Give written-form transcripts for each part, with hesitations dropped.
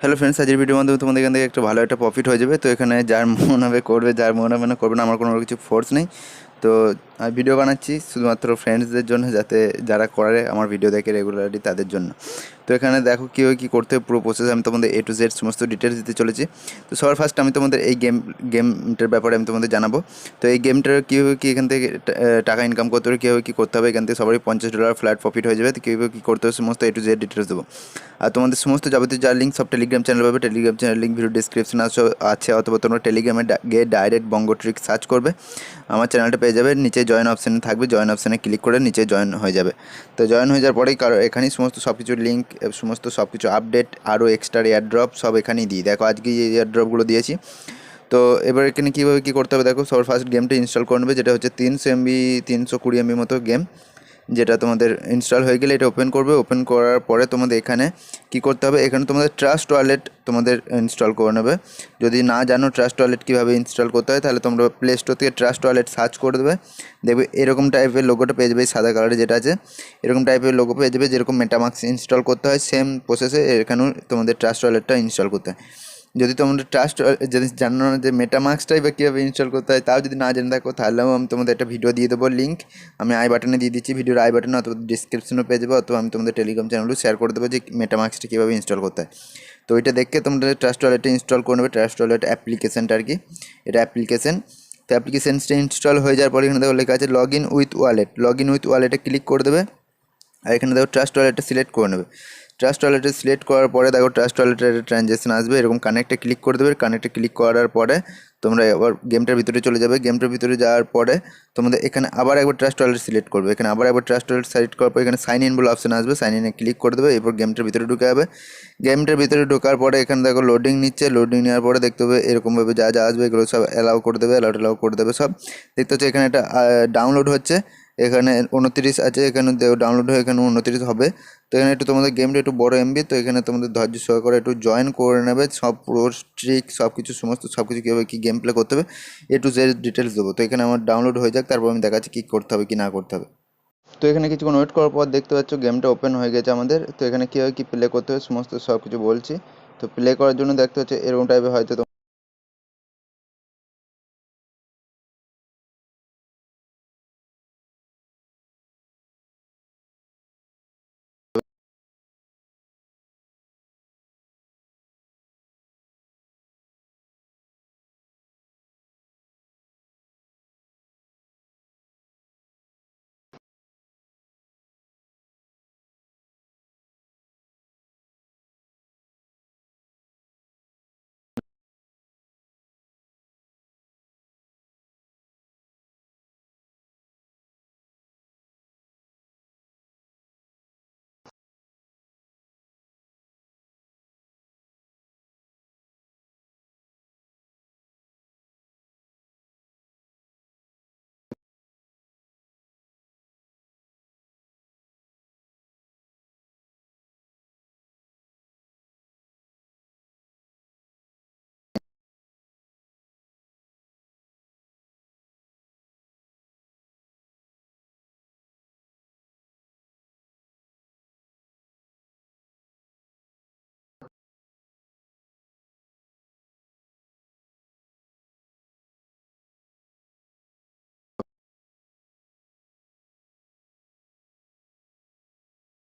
Hello friends, আজকের ভিডিওর মাধ্যমে তোমাদের এখান থেকে একটা ভালো একটা প্রফিট হয়ে যাবে। তো এখানে যার মন হবে করবে, যার মন হবে না করবে না, আমার কোনো কিছু ফোর্স নেই। তো আমি ভিডিও বানাচ্ছি শুধুমাত্র ফ্রেন্ডসদের জন্য, যাতে যারা করে আমার ভিডিও দেখে রেগুলারলি তাদের জন্য। তো এখানে দেখো কীভাবে কী করতে হবে, পুরো প্রসেস আমি তোমাদের A to Z সমস্ত ডিটেলস দিতে চলেছি। তো সবার ফার্স্ট আমি তোমাদের এই গেমটার ব্যাপারে আমি তোমাদের জানাবো। তো এই গেমটার কীভাবে কী এখান থেকে টাকা ইনকাম করতে হবে, কীভাবে কী করতে হবে, এখান থেকে সবারই $50 ফ্ল্যাট প্রফিট হয়ে যাবে। তো কীভাবে কী করতে হবে সমস্ত A to Z ডিটেলস দেবো। আর তোমাদের সমস্ত যাবতীয় যার লিঙ্ক সব টেলিগ্রাম চ্যানেল পাবে। টেলিগ্রাম চ্যানেল লিঙ্ক ভিডিও ডিসক্রিপশনে আছে, অথবা তোমরা টেলিগ্রামে গিয়ে ডাইরেক্ট বঙ্গো ট্রিক সার্চ করবে, আমার চ্যানেলটা পেয়ে যাবে। নিচে জয়েন অপশানে থাকবে, জয়েন অপশানে ক্লিক করে নিচে জয়েন হয়ে যাবে। তো জয়েন হয়ে যাওয়ার পরেই এখানেই সমস্ত সব কিছুর লিঙ্ক, সমস্ত সব কিছু আপডেট, আরও এক্সট্রা এয়ারড্রপ সব এখানেই দিই। দেখো আজকে এই এয়ারড্রপগুলো দিয়েছি। তো এবার এখানে কীভাবে কী করতে হবে দেখো। সবার ফার্স্ট গেমটা ইনস্টল করে নেবে, যেটা হচ্ছে 300 MB 320 MB মতো গেম, যেটা তোমাদের ইনস্টল হয়ে গেলে এটা ওপেন করবে। ওপেন করার পরে তোমাদের এখানে কি করতে হবে, এখানে তোমাদের ট্রাস্ট ওয়ালেট তোমাদের ইনস্টল করে নেবে। যদি না জানো ট্রাস্ট ওয়ালেট কীভাবে ইনস্টল করতে হয়, তাহলে তোমরা প্লে স্টোর থেকে ট্রাস্ট ওয়ালেট সার্চ করে দেবে। দেখবে এরকম টাইপের লোগোটা পেয়ে যাবে, সাদা কালারে যেটা আছে এরকম টাইপের লোগো পেয়ে যাবে। যেরকম মেটামাস্ক ইনস্টল করতে হয় সেম প্রসেসে এখানেও তোমাদের ট্রাস্ট ওয়ালেটটা ইনস্টল করতে হয়। যদি তোমাদের যদি জানো না যে মেটামাস্কটাই বা কীভাবে ইনস্টল করতে হয়, তাও যদি না জেনে থাকো, তাহলেও আমি তোমাদের একটা ভিডিও দিয়ে দেবো, লিঙ্ক আমি আই বাটনে দিয়ে দিচ্ছি, ভিডিওর আই বাটনে অথবা ডিসক্রিপশনে পেয়ে যাবো, অথবা আমি তোমাদের টেলিগ্রাম চ্যানেলেও শেয়ার করে দেবো যে মেটামাস্কটা কীভাবে ইনস্টল করতে হয়। তো ওইটা দেখে তোমাদের ট্রাস্ট ওয়ালেটটা ইনস্টল করে নেবে। ট্রাস্ট ওয়ালেট অ্যাপ্লিকেশনটা আর কি, এটা অ্যাপ্লিকেশন। তো অ্যাপ্লিকেশনসটা ইনস্টল হয়ে যাওয়ার পরে এখানে দেখো লেখা আছে log in with wallet. Log in with ওয়ালেটে ক্লিক করে দেবে, আর এখানে দেখো ট্রাস্ট ওয়ালেটটা সিলেক্ট করে নেবে। ট্রাস্ট ওয়ালেটে সিলেক্ট করার পরে দেখো ট্রাস্ট ওয়ালেটের ট্রানজ্যাকশন আসবে, এরকম কানেক্টে ক্লিক করে দেবে। কানেক্টে ক্লিক করার পরে তোমরা এবার গেমটার ভিতরে চলে যাবে। গেমটার ভিতরে যাওয়ার পরে তোমাদের এখানে আবার একবার ট্রাস্ট ওয়ালেট সিলেক্ট করবে। এখানে আবার একবার ট্রাস্ট ওয়ালেট সিলেক্ট করার পর এখানে সাইন ইন বলে অপশন আসবে, সাইন ইনে ক্লিক করে দেবে। এরপর গেমটার ভিতরে ঢুকে যাবে। গেমটার ভিতরে ঢোকার পরে এখানে দেখো লোডিং নিচ্ছে। লোডিং নেওয়ার পরে দেখতে হবে এরকমভাবে যা যা আসবে এগুলো সব অ্যালাউ করে দেবে, অ্যালাউ করে দেবে সব। দেখতে হচ্ছে এখানে একটা ডাউনলোড হচ্ছে, এখানে 29 আছে, এখানে ডাউনলোড হয়ে এখানে 29 হবে। তো এখানে একটু তোমাদের গেমটা একটু বড় এমবি, তো এখানে তোমাদের ধৈর্য সহকারে একটু জয়েন করে নেবে। সব পুরো ট্রিক সব কিছু সমস্ত সব কিছু কীভাবে কী গেম প্লে করতে হবে A to Z ডিটেলস দেবো। তো এখানে আমার ডাউনলোড হয়ে যাক, তারপর আমি দেখাচ্ছি কী করতে হবে কী না করতে হবে। তো এখানে কিছুক্ষণ ওয়েট করার পর দেখতে পাচ্ছ গেমটা ওপেন হয়ে গেছে আমাদের। তো এখানে কীভাবে কী প্লে করতে হবে সমস্ত সব কিছু বলছি। তো প্লে করার জন্য দেখতে হচ্ছে এরকম টাইপের হয়তো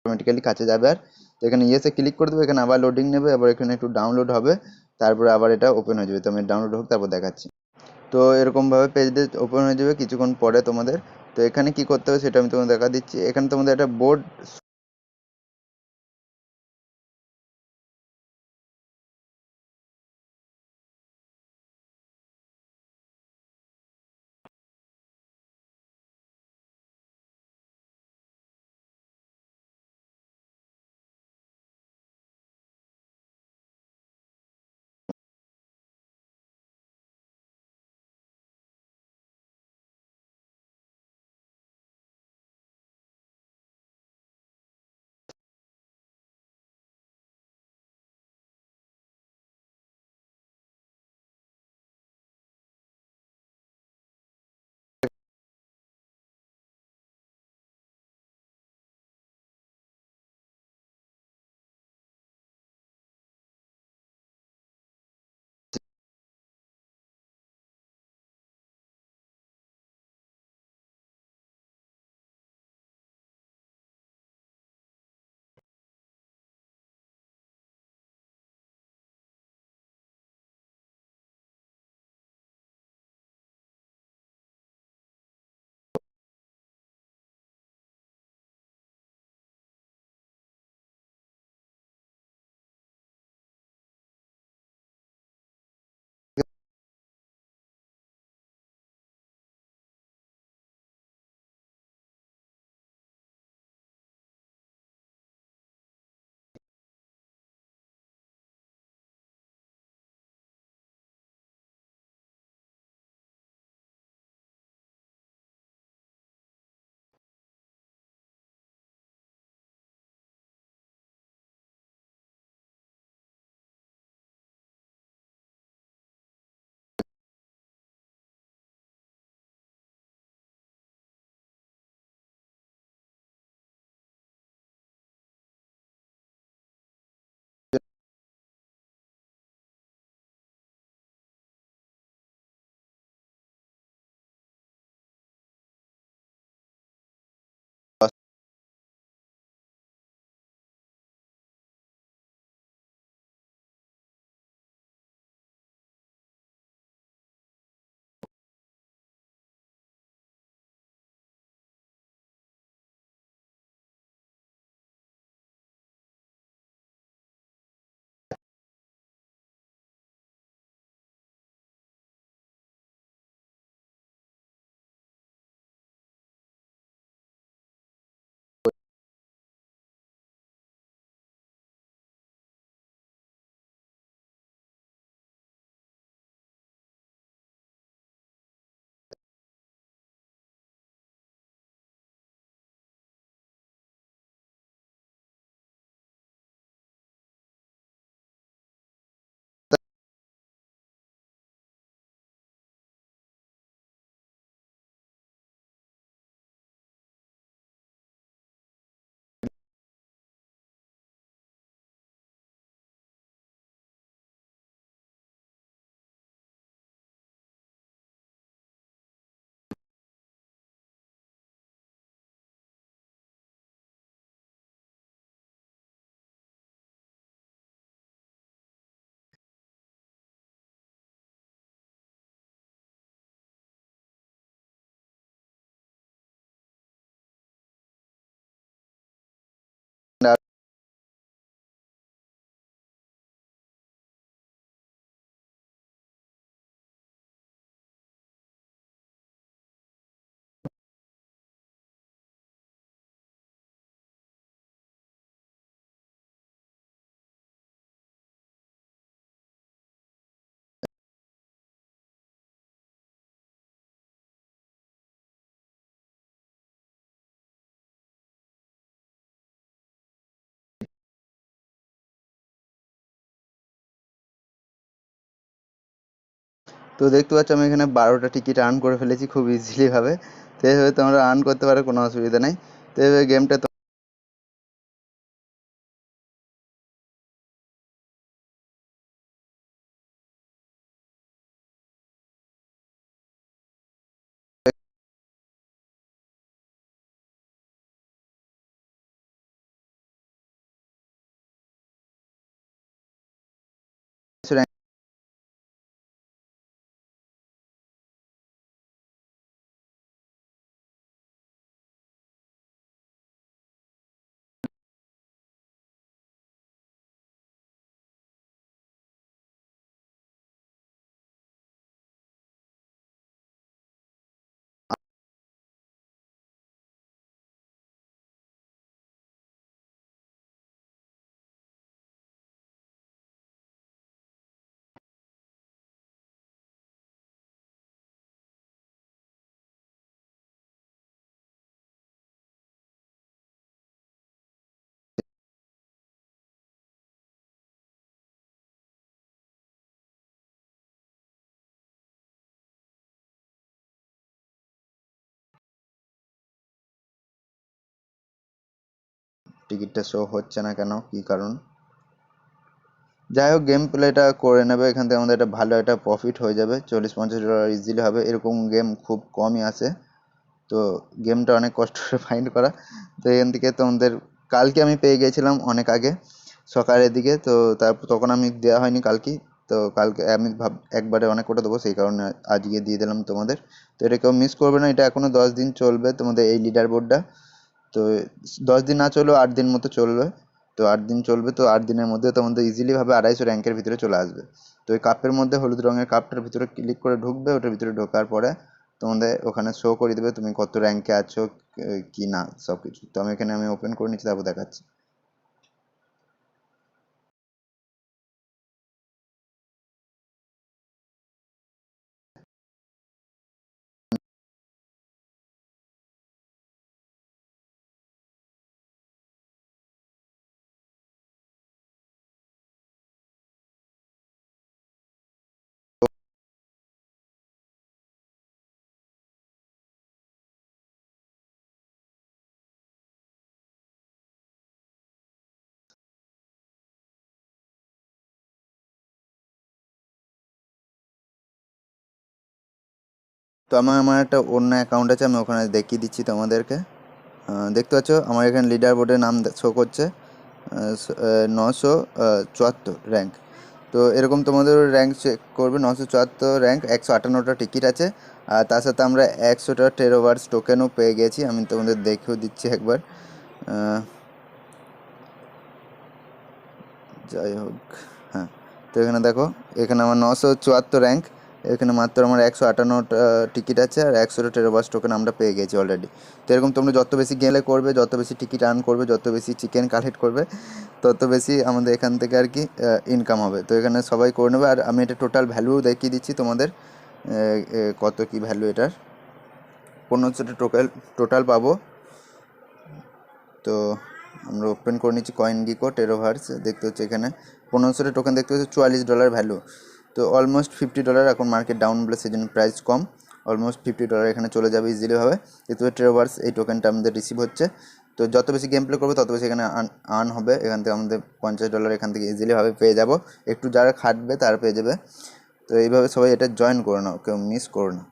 অটোমেটিক্যালি কাছে যাবে। আর তো এখানে ইয়েসে ক্লিক করে দেবে, এখানে আবার লোডিং নেবে, আবার এখানে একটু ডাউনলোড হবে, তারপরে আবার এটা ওপেন হয়ে যাবে। তো আমি ডাউনলোড হোক তারপর দেখাচ্ছি। তো এরকমভাবে পেজটা ওপেন হয়ে যাবে কিছুক্ষণ পরে তোমাদের। তো এখানে কি করতে হবে সেটা আমি তোমাদের দেখা দিচ্ছি। এখানে তোমাদের একটা বোর্ড তো দেখতে পাচ্ছ আমি এখানে 12টা টিকিট আর্ন করে ফেলেছি খুব ইজিলিভাবে। তো এইভাবে তোমরা আর্ন করতে পারো, কোনো অসুবিধা নেই। তো এইভাবে গেমটা টিকিটটা শো হচ্ছে না কেন, কি কারণ? যাই হোক, গেম প্লেটা করে নেবে, এখান থেকে আমাদের একটা ভালো একটা প্রফিট হয়ে যাবে, $40-50 ইজিলি হবে। এরকম গেম খুব কমই আসে, তো গেমটা অনেক কষ্ট করে ফাইন্ড করা। তো এখান থেকে তোমাদের কালকে আমি পেয়ে গিয়েছিলাম অনেক আগে সকালের দিকে, তো তারপর তখন আমি দেওয়া হয়নি কালকে। তো কালকে আমি একবারে অনেক করে দেবো, সেই কারণে আজকে দিয়ে দিলাম তোমাদের। তো এটা কেউ মিস করবে না, এটা এখনও 10 দিন চলবে তোমাদের এই লিডার বোর্ডটা। তো 10 দিন না চলেও 8 দিন মতো চলবে। তো 8 দিন চলবে, তো 8 দিনের মধ্যে তোমাদের ইজিলিভাবে 250 র্যাঙ্কের ভিতরে চলে আসবে। তো ওই কাপের মধ্যে হলুদ রঙের কাপটার ভিতরে ক্লিক করে ঢুকবে, ওটার ভিতরে ঢোকার পরে তোমাদের ওখানে শো করে দেবে তুমি কত র্যাঙ্কে আছো কি না সব কিছু। তো আমি ওপেন করে নিচ্ছি, তারপর দেখাচ্ছি। তো আমার একটা অন্য অ্যাকাউন্ট আছে, আমি ওখানে দেখিয়ে দিচ্ছি তোমাদেরকে। দেখতে পাচ্ছ আমার এখানে লিডার বোর্ডের নাম শো করছে 974 র্যাঙ্ক। তো এরকম তোমাদের র্যাঙ্ক চেক করবে, 974 র্যাঙ্ক, 158টা টিকিট আছে। আর তার সাথে আমরা 100টা টেরোভার্স টোকেনও পেয়ে গেছি, আমি তোমাদের দেখেও দিচ্ছি একবার। আহ, যাই হোক, হ্যাঁ, তো এখানে দেখো, এখানে আমার 974 র্যাঙ্ক, এখানে মাত্র আমার 158টা টিকিট আছে, আর 100টা টেরোবাস টোকেন আমরা পেয়ে গেছি অলরেডি। তো এরকম তোমরা যত বেশি গেলে করবে, যত বেশি টিকিট আর্ন করবে, যত বেশি চিকেন কালেক্ট করবে, তত বেশি আমাদের এখান থেকে আর কি ইনকাম হবে। তো এখানে সবাই করে নেবে। আর আমি এটা টোটাল ভ্যালু দেখিয়ে দিচ্ছি তোমাদের, কত কি ভ্যালু এটার। 1500টা টোটাল পাবো। তো আমরা ওপেন করে নিচ্ছি কয়েন গিকো টেরোভার্স, দেখতে হচ্ছে এখানে 1500টা টোকেন দেখতে হচ্ছে $44 ভ্যালু। তো অলমোস্ট $50, এখন মার্কেট ডাউন বলে সেই জন্য প্রাইস কম। অলমোস্ট $50 এখানে চলে যাবে ইজিলিভাবে। দেখতে পাচ্ছি টেরোভার্স এই টোকেনটা আমাদের রিসিভ হচ্ছে। তো যত বেশি গেম প্লে করবে তত বেশি এখানে আর্ন হবে। এখান থেকে আমাদের $50 এখান থেকে ইজিলিভাবে পেয়ে যাব। একটু যারা খাটবে তারা পেয়ে যাবে। তো এইভাবে সবাই এটা জয়েন করে নাও, কেউ মিস করো না।